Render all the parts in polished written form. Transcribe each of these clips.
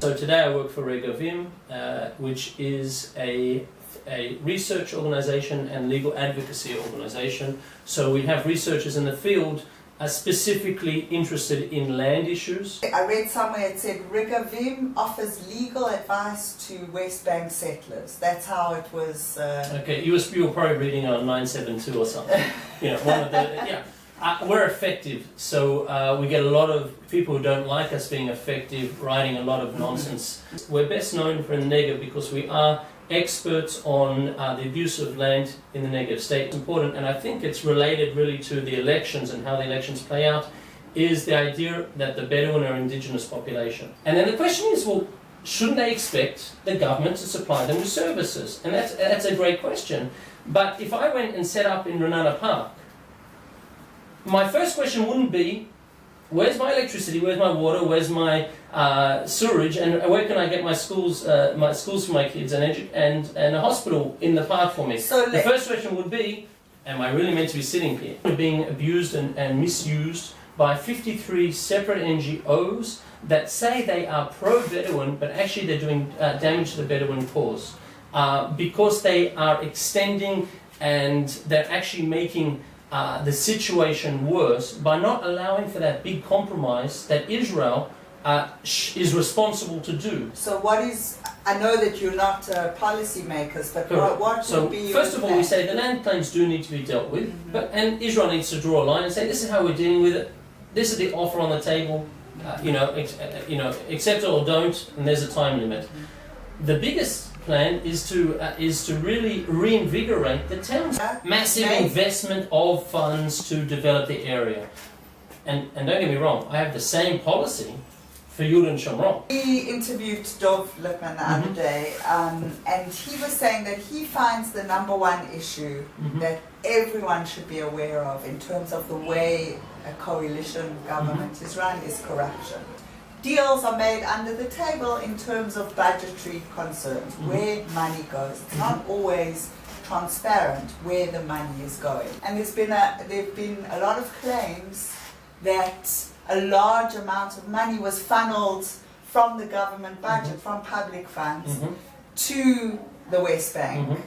So today I work for Regavim, which is a research organization and legal advocacy organization. So we have researchers in the field specifically interested in land issues. I read somewhere it said Regavim offers legal advice to West Bank settlers. That's how it was. Okay, you were probably reading on 972 or something. One of the we're effective, so we get a lot of people who don't like us being effective, writing a lot of nonsense. We're best known for the Negev because we are experts on the abuse of land in the Negev state. Important, and I think it's related really to the elections and how the elections play out, is the idea that the Bedouin are an indigenous population. And then the question is, well, shouldn't they expect the government to supply them with services? And that's a great question. But if I went and set up in Renana Park, my first question wouldn't be, where's my electricity, where's my water, where's my sewerage, and where can I get my schools for my kids and a hospital in the park for me? So the first question would be, am I really meant to be sitting here? Being abused and misused by 53 separate NGOs that say they are pro-Bedouin, but actually they're doing damage to the Bedouin cause. Because they are extending and they're actually making the situation worse by not allowing for that big compromise that Israel is responsible to do. So what is, I know that you're not policy makers, but what would be your first of all, we say the land claims do need to be dealt with, and Israel needs to draw a line and say, this is how we're dealing with it, this is the offer on the table, accept it or don't, and there's a time limit. The biggest plan is to really reinvigorate the towns. Massive investment of funds to develop the area. And don't get me wrong, I have the same policy for Yud and Shomron. We interviewed Dov Lippman the other day, and he was saying that he finds the number one issue that everyone should be aware of in terms of the way a coalition government is run is corruption. Deals are made under the table in terms of budgetary concerns, where money goes. It's not always transparent where the money is going. And there've been a lot of claims that a large amount of money was funneled from the government budget, from public funds, to the West Bank.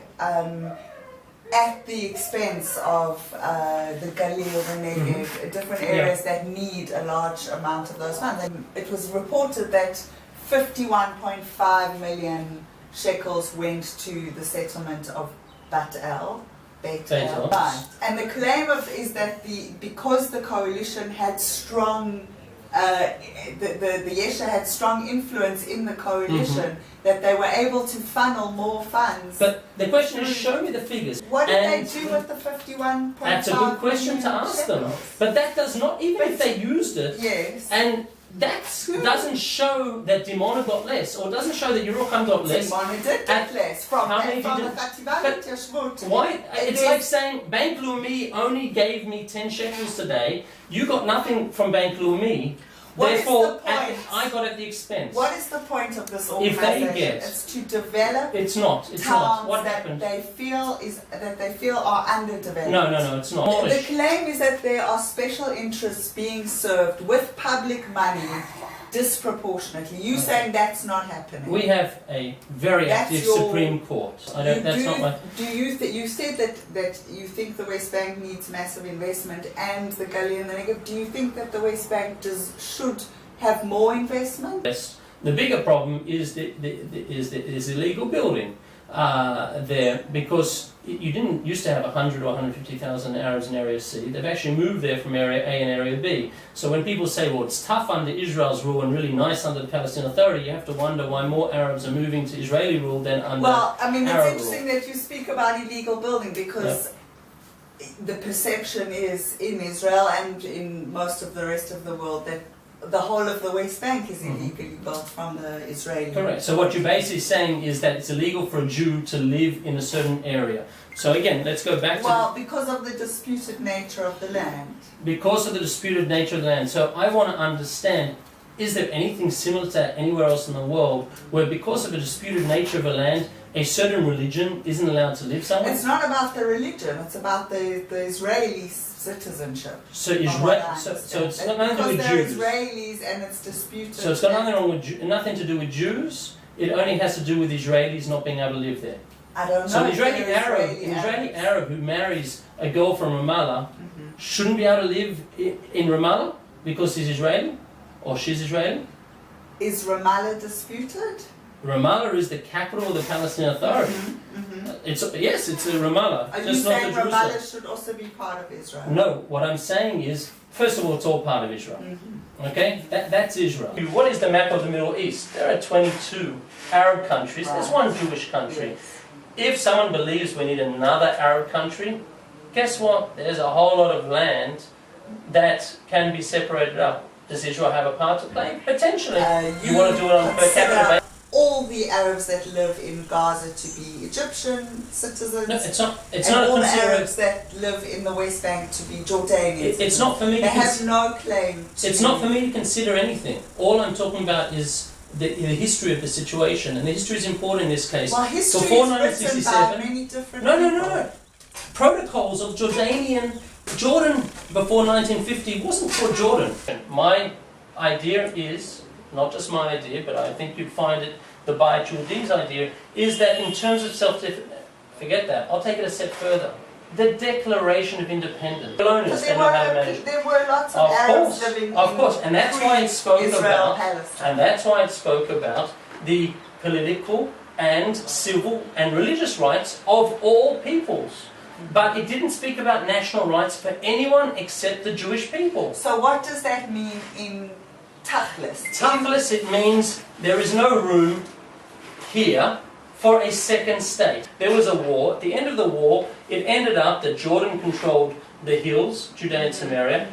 At the expense of the Galil, the Negev, different areas that need a large amount of those funds. And it was reported that 51.5 million shekels went to the settlement of Beit El. And the claim is that because the coalition had strong, the Yesha had strong influence in the coalition, that they were able to funnel more funds. But the question is, show me the figures. What did they do with the 51.5 That's a good question to ask them. But that does not, even if they used it, and that doesn't show that Dimona got less, or doesn't show that Yerucham got less. Dimona did get less from the But why? It's like saying Bank Leumi only gave me 10 shekels today. You got nothing from Bank Leumi. Therefore, I got at the expense. What is the point of this organization? If they get, it's to develop. It's not. It's not. What happened? They feel are underdeveloped. No, it's not. The claim is that there are special interests being served with public money disproportionately. You saying that's not happening? We have a very active Supreme Court. You said that you think the West Bank needs massive investment, and the Galil and the Negev. Do you think that the West Bank should have more investment? Yes. The bigger problem is the illegal building there, because you didn't used to have 100 or 150,000 Arabs in Area C. They've actually moved there from Area A and Area B. So when people say, well, it's tough under Israel's rule and really nice under the Palestinian Authority, you have to wonder why more Arabs are moving to Israeli rule than under Arab rule. It's interesting that you speak about illegal building, because the perception is in Israel and in most of the rest of the world that the whole of the West Bank is illegally built from the Israeli. Correct. So what you're basically saying is that it's illegal for a Jew to live in a certain area. So again, let's go back to... Well, because of the disputed nature of the land. Because of the disputed nature of the land. So I want to understand, is there anything similar to that anywhere else in the world where because of the disputed nature of a land, a certain religion isn't allowed to live somewhere? It's not about the religion, it's about the Israeli citizenship. So it's got nothing to do with they're Jews. Israelis and it's disputed. So it's got nothing to do with Jews. It only has to do with Israelis not being able to live there. I don't know. So an Israeli Arab who marries a girl from Ramallah shouldn't be able to live in Ramallah because he's Israeli or she's Israeli. Is Ramallah disputed? Ramallah is the capital of the Palestinian Authority. It's a Ramallah. Are you just not saying the Ramallah should also be part of Israel? No, what I'm saying is, first of all, it's all part of Israel. Okay? That's Israel. What is the map of the Middle East? There are 22 Arab countries. There's one Jewish country. Yes. If someone believes we need another Arab country, guess what? There's a whole lot of land that can be separated up. Does Israel have a part to play? Potentially. You want to do it on per capita basis? All the Arabs that live in Gaza to be Egyptian citizens. No, it's not. It's and not all the considered. Arabs that live in the West Bank to be Jordanians. It's not for me. They have no claim to. It's not for me to consider anything. All I'm talking about is the history of the situation, and the history is important in this case. Well, history Before is written by many different people. No. Protocols of Jordan before 1950 wasn't for Jordan. My idea is, not just my idea, but I think you'd find it the Bayit Yudi's idea, is that in terms of forget that, I'll take it a step further. The Declaration of Independence. Owners There were lots of Arabs living of course, and that's why it spoke Israel, about, Palestine. and that's why it spoke about the political and civil and religious rights of all peoples. But it didn't speak about national rights for anyone except the Jewish people. So what does that mean in Tachlis? Tachlis, it means there is no room here for a second state. There was a war. At the end of the war, it ended up that Jordan controlled the hills, Judea and Samaria.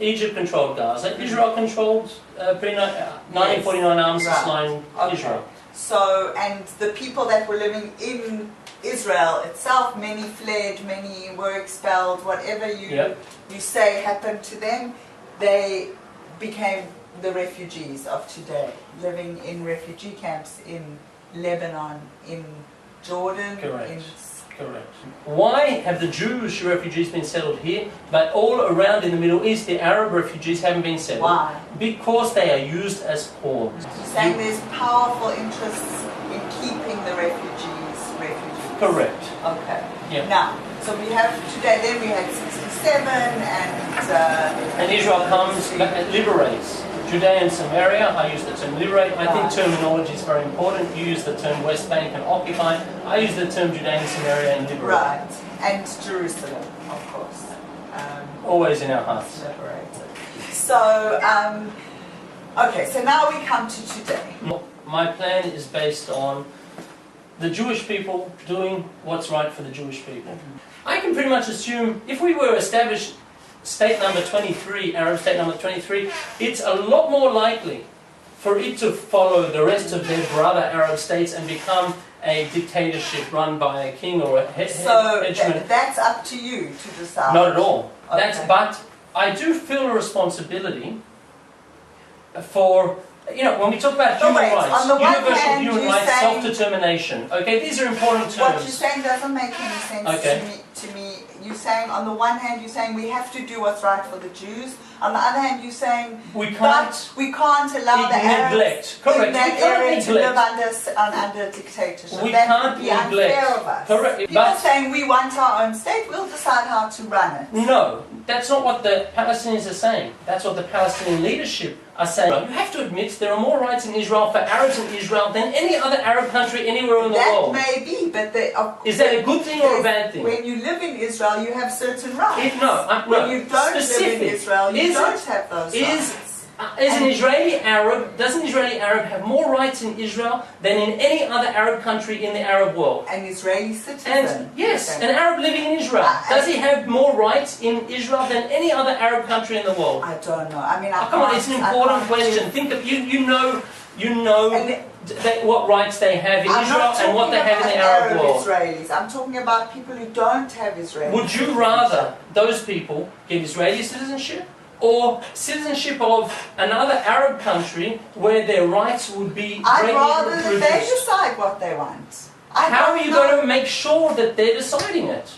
Egypt controlled Gaza. Israel controlled pre-1949 armistice line Israel. So, and the people that were living in Israel itself, many fled, many were expelled, whatever you say happened to them, they became the refugees of today, living in refugee camps in Lebanon, in Jordan. Correct. Why have the Jewish refugees been settled here, but all around in the Middle East, the Arab refugees haven't been settled? Why? Because they are used as pawns. You're saying there's powerful interests in keeping the refugees refugees. Correct. Okay. Yeah. Now, so we have today, then we had 67 and Israel comes and liberates. Judea and Samaria, I use the term liberate. I think terminology is very important. You use the term West Bank and occupy. I use the term Judea and Samaria and liberate. Right. And Jerusalem, of course. Always in our hearts. Liberated. So, okay, so now we come to today. My plan is based on the Jewish people doing what's right for the Jewish people. I can pretty much assume if we were established state number 23, Arab state number 23, it's a lot more likely for it to follow the rest of their brother Arab states and become a dictatorship run by a king or a hegemon. So that's up to you to decide. Not at all. Okay. But I do feel a responsibility for, when we talk about human rights, universal human rights, self-determination. Okay, these are important terms. What you're saying doesn't make any sense to me. You're saying, on the one hand, you're saying we have to do what's right for the Jews. On the other hand, you're saying we can't allow the Arabs in that area to live under dictatorship. That would be unfair of us. Correct. People are saying we want our own state, we'll decide how to run it. No, that's not what the Palestinians are saying. That's what the Palestinian leadership are saying. You have to admit there are more rights in Israel for Arabs in Israel than any other Arab country anywhere in the world. That may be, but is that a good thing or a bad thing? When you live in Israel, you have certain rights. When you don't live in Israel, you don't have those rights. Does an Israeli Arab have more rights in Israel than in any other Arab country in the Arab world? An Israeli citizen? Yes, an Arab living in Israel. Does he have more rights in Israel than any other Arab country in the world? I don't know. I mean, come on, it's an important question. Think of you know what rights they have in Israel and what they have in the Arab world. Israelis. I'm talking about people who don't have Israeli Would you rather those people get Israeli citizenship or citizenship of another Arab country where their rights would be I'd rather greatly that they reduced? decide what they want. How are you going to make sure that they're deciding it?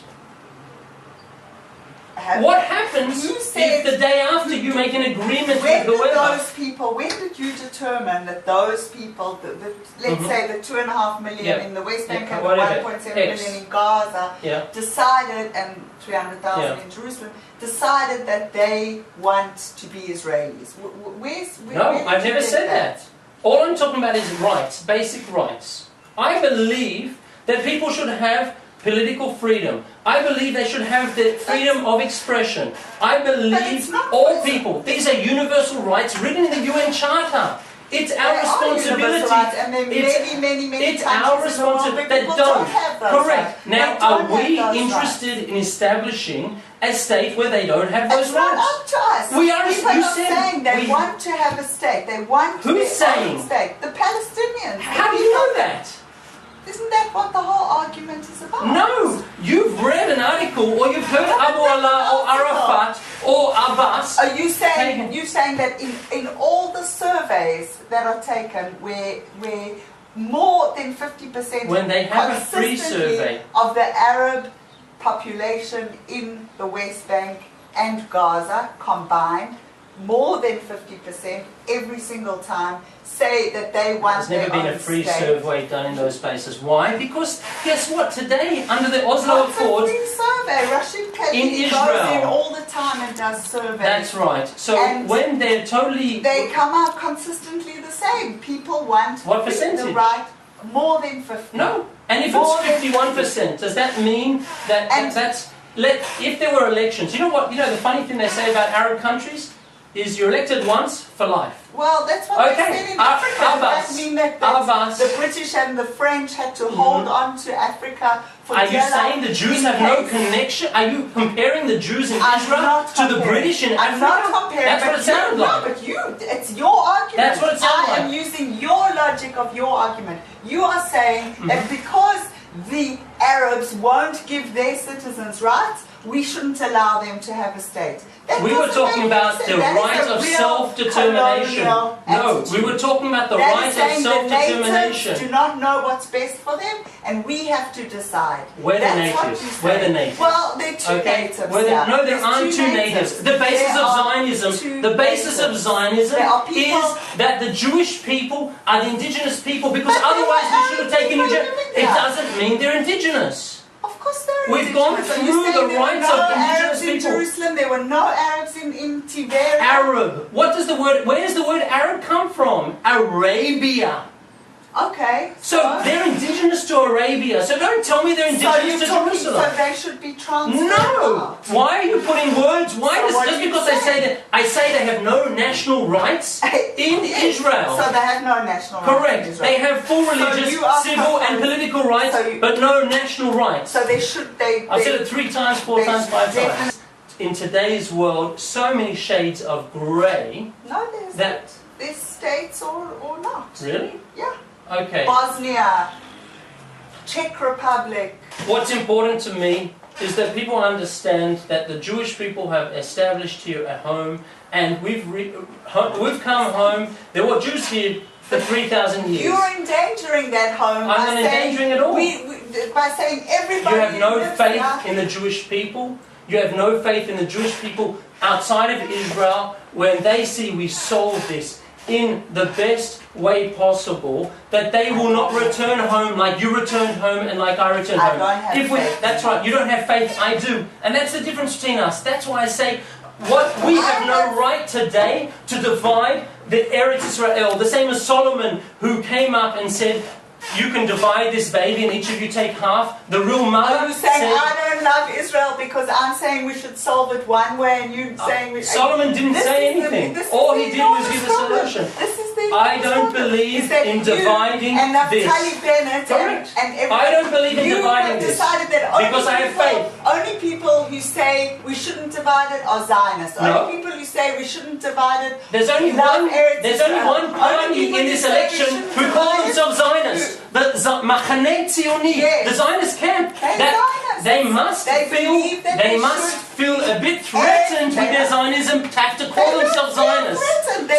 What happens if the day after you make an agreement with whoever? When did you determine that those people, let's say the 2.5 million in the West Bank and the 1.7 million in Gaza, decided, and 300,000 in Jerusalem, decided that they want to be Israelis? No, I've never said that. All I'm talking about is rights, basic rights. I believe that people should have political freedom. I believe they should have the freedom of expression. I believe all people. These are universal rights written in the UN Charter. It's our responsibility. And there are many it's our responsibility that don't. Correct. Now, are we interested in establishing a state where they don't have those rights? It's not up to us. We are. People are saying they want to have a state. They want Who's saying? Own state. The Palestinians. How do you know that? Isn't that what the whole argument is about? No! You've read an article, or you've heard Abu Allah, or Arafat, or Abbas. Are you saying that in all the surveys that are taken, where more than 50% when they have a free survey of the Arab population in the West Bank and Gaza combined, more than 50% every single time say that they want their own state. There's never been a free survey done in those places. Why? Because guess what? Today, under the Oslo Accord, free survey. Rashid Khalid goes in all the time and does surveys. That's right. So and when they're totally, they come out consistently the same. People want what percentage? The right more than 50. No. And if it's 51%, does that mean that if there were elections? You know what? You know the funny thing they say about Arab countries is you're elected once for life. Well, that's what they said in Africa. That mean that the British and the French had to hold on to Africa for Are you saying the Jews have no connection? Are you comparing the Jews in Israel to the British in Africa? I'm not comparing. That's what it sounded like. No, but it's your argument. That's what it sounded like. I am using your logic of your argument. You are saying that because the Arabs won't give their citizens rights, we shouldn't allow them to have a state. We were talking about the right of self-determination. No, we were talking about the right of self-determination. Do not know what's best for them, and we have to decide. We're the natives. We're the natives. Well, there are two natives. No, there aren't two natives. The basis of Zionism, is that the Jewish people are the indigenous people, because otherwise we should have taken it doesn't mean they're indigenous. Of course there are. We've gone through the rights of indigenous people. In Jerusalem, there were no Arabs in Tiberias. Arab. Where does the word Arab come from? Arabia. Okay. So they're indigenous to Arabia. So don't tell me they're indigenous to Jerusalem. So they should be transferred. No. Why are you putting words? Just because I say they have no national rights in Israel. So they have no national rights. Correct. In Israel. They have full religious, civil, and political rights, but no national rights. So they should. I've said it 3 times, 4 times, 5 times. In today's world, so many shades of grey. No, there's states or not. Really? Yeah. Okay. Bosnia, Czech Republic. What's important to me is that people understand that the Jewish people have established here a home, and we've come home. There were Jews here for 3,000 years. You're endangering that home. I'm not endangering it all. By saying everybody. You have no faith in the Jewish people. You have no faith in the Jewish people outside of Israel. When they see we solve this in the best way possible, that they will not return home like you returned home and like I returned home. I don't have faith. That's right, you don't have faith, I do. And that's the difference between us. That's why I say, we have no right today to divide the Eretz Israel. The same as Solomon, who came up and said, you can divide this baby and each of you take half. The real mother Are you saying I don't love Israel because I'm saying we should solve it one way and you saying we... Solomon didn't say anything. All he did was give a solution. I don't believe in dividing and this. Bennett Correct. And I don't believe in dividing this. Decided that because I have faith. Only people who say we shouldn't divide it are Zionists. No. Only people who say we shouldn't divide it. There's only one party in this election who call themselves Zionists. The Machane Tzioni, the Zionist camp. They must feel a bit threatened with their Zionism to have to call themselves Zionists.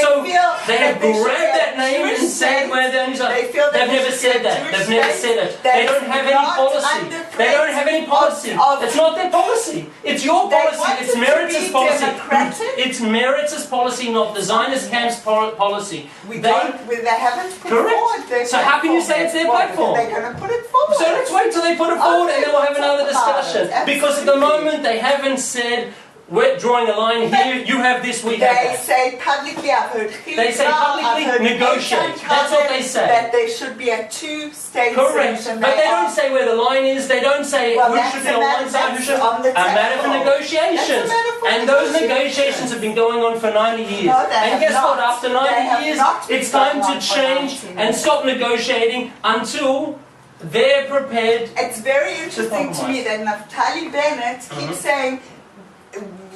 So they have grabbed that named Jewish and said state, where they're they feel that They've there never should be said a that. Jewish They've never state said it. that They don't is have any not policy. under They don't have any policy. of- It's not their policy. It's your They policy. want It's it to Meritz's be policy. democratic. It's Meritz's policy, not the Zionist camp's policy. They haven't put Correct. forward their So how can you say platform it's their yet. Well, platform? They're going to put it forward. So let's wait till they put it forward and then we'll have another discussion. Because at the Absolutely. moment they haven't said, we're drawing a line here, you have this, we have They that. say publicly, I've heard They say publicly, negotiate. That's what they say. That there should be a two-state Correct. solution. But they don't say where the line is, they don't say Well, who that's should be a on matter- one side, who that's should on the a matter for table. negotiations. That's a matter for And those negotiations. negotiations have been going on for 90 years. No, they And have guess what? not. After They 90 have years, not been it's time going to on for change 90 and years. stop negotiating until they're prepared. It's very interesting to me that Naftali Bennett keeps saying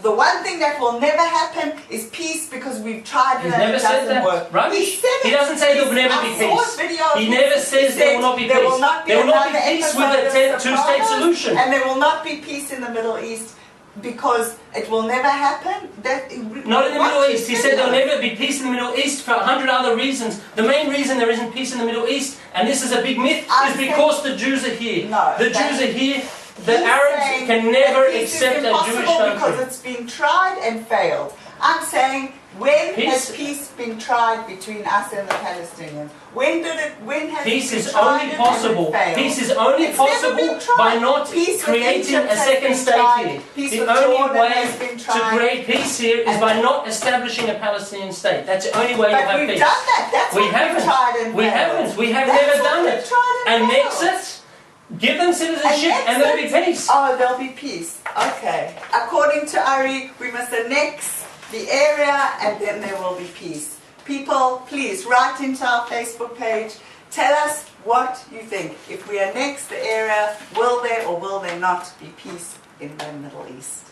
the one thing that will never happen is peace because we've tried it He's and never it said doesn't that. work. Rubbish. He said He it. doesn't say there will never be I saw peace. a video of He him. never says He there said will not be there peace. will not be There will not another be peace with episode a of two-state Sopranos, solution. and there will not be peace in the Middle East because it will never happen. Not in the Middle East. He said there'll never be peace in the Middle East for 100 other reasons. The main reason there isn't peace in the Middle East, and this is a big myth, is because the Jews are here. No, the Jews are here. The He's Arabs saying can never that peace is accept a Jewish impossible because country. it's been tried and failed. I'm saying, when Peace- has peace been tried between us and the Palestinians? When has Peace it been is tried only and possible. failed? Peace is only It's never possible been tried. by not Peace with creating Egypt a has second been state tried. here. Peace The with only Jordan way has been to tried. create peace here is And- by not establishing a Palestinian state. That's the only way you'll But have we've peace. done that. That's We what haven't. we've tried and We failed. haven't. We have That's never what done we've it. tried and Annex failed. it, give them citizenship, and there'll be peace. Oh, there'll be peace. Okay. According to Ari, we must annex the area and then there will be peace. People, please write into our Facebook page. Tell us what you think. If we annex the area, will there or will there not be peace in the Middle East?